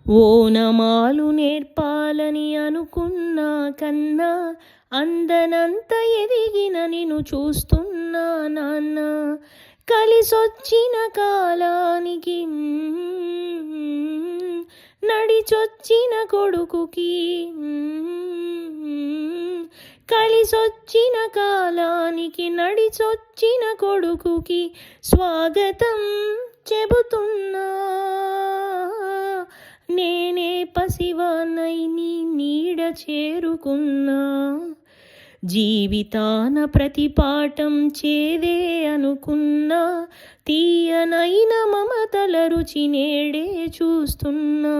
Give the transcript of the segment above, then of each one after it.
ఓనమాలు నేర్పాలని అనుకున్నా కన్నా అందనంత ఎదిగిన నిన్ను చూస్తున్నా నాన్న. కలిసొచ్చిన కాలానికి నడిచొచ్చిన కొడుకుకి, కలిసొచ్చిన కాలానికి నడిచొచ్చిన కొడుకుకి స్వాగతం చెబుతున్నా. నేనే పసివానై నీ నీడ చేరుకున్నా. జీవితాన ప్రతి పాఠం చేదే అనుకున్నా. తీయనైన మమతల రుచి నేడే చూస్తున్నా.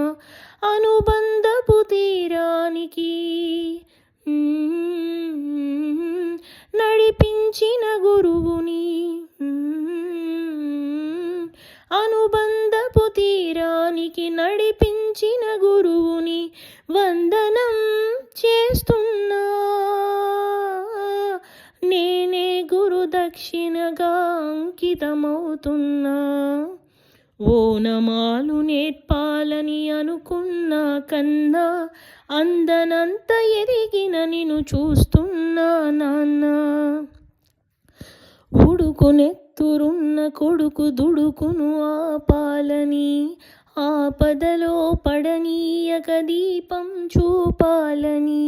అనుబంధపు తీరానికి నడిపించిన గురువుని, అనుబంధపు తీరానికి నడిపించిన గురువుని వందనం చేస్తున్నా. నేనే గురు దక్షిణగా అంకితమవుతున్నా. ఓనమాలు నేర్పాలని అనుకున్నా కన్నా అందనంత ఎదిగిన నిన్ను చూస్తున్నా నాన్న. ఉడుకునెత్తురున్న కొడుకు దుడుకును ఆపాలని, ఆపదలో పడనీయక దీపం చూపాలని.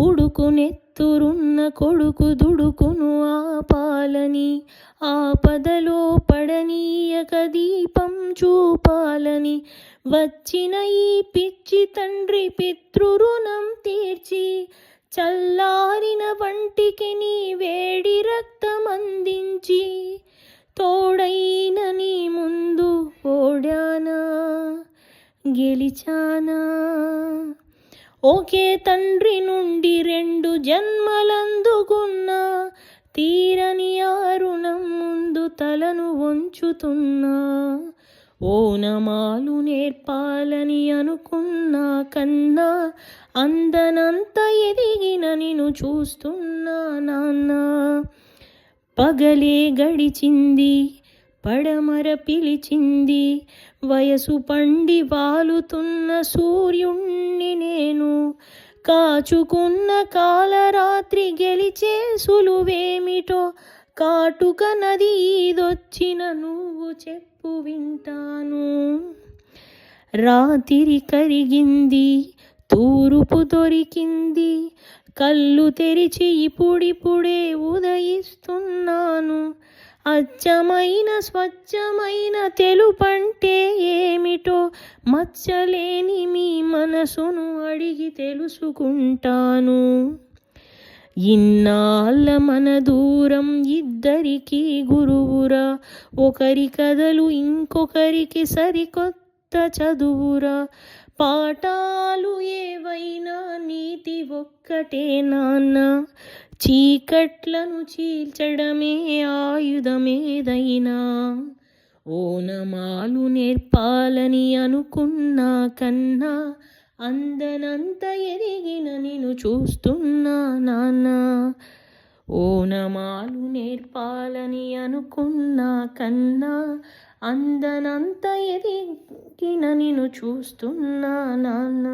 ఉడుకునెత్తురున్న కొడుకు దుడుకును ఆపాలని, ఆపదలో పడనీయక దీపం చూపాలని. వచ్చిన ఈ పిచ్చి తండ్రి పితృరుణం తీర్చి, చల్లారిన వంటికి నీ వేడి రక్తం అందించి, తోడైన నీ ముందు ఓడానా గెలిచానా. ఒకే తండ్రి నుండి 2 జన్మలందుకున్నా. తీరని ఆ రుణం ముందు తలను వంచుతున్నా. ఓనమాలు నేర్పాలని అనుకున్నా కన్నా అందనంత ఎదిగిన నిన్ను చూస్తున్నా నాన్న. పగలే గడిచింది, పడమర పిలిచింది, వయసు పండి వాలుతున్న సూర్యుణ్ణి నేను. కాచుకున్న కాలరాత్రి గెలిచే సులువేమిటో, కాటుక నది ఈదొచ్చిన నువ్వు చెప్పు వింటాను. రాత్రి కరిగింది, తూరుపు దొరికింది, కళ్ళు తెరిచి ఇప్పుడిప్పుడే ఉదయిస్తున్నాను. అచ్చమైన స్వచ్ఛమైన తెలుపంటే ఏమిటో, మచ్చలేని మీ మనసును అడిగి తెలుసుకుంటాను. ఇన్నాళ్ళ మన దూరం ఇద్దరికి గురువురా. ఒకరి కథలు ఇంకొకరికి సరికొత్త చదువురా. పాఠాలు ఏవైనా నీతి ఒక్కటే నాన్న. చీకట్లను చీల్చడమే ఆయుధమేదైనా. ఓనమాలు నేర్పాలని అనుకున్నా కన్నా అందనంత ఎదిగిన నిన్ను చూస్తున్నా నాన్న. ఓనమాలు నేర్పాలని అనుకున్నా కన్నా అందనంత ఎదిగిన నిన్ను చూస్తున్నా నాన్న.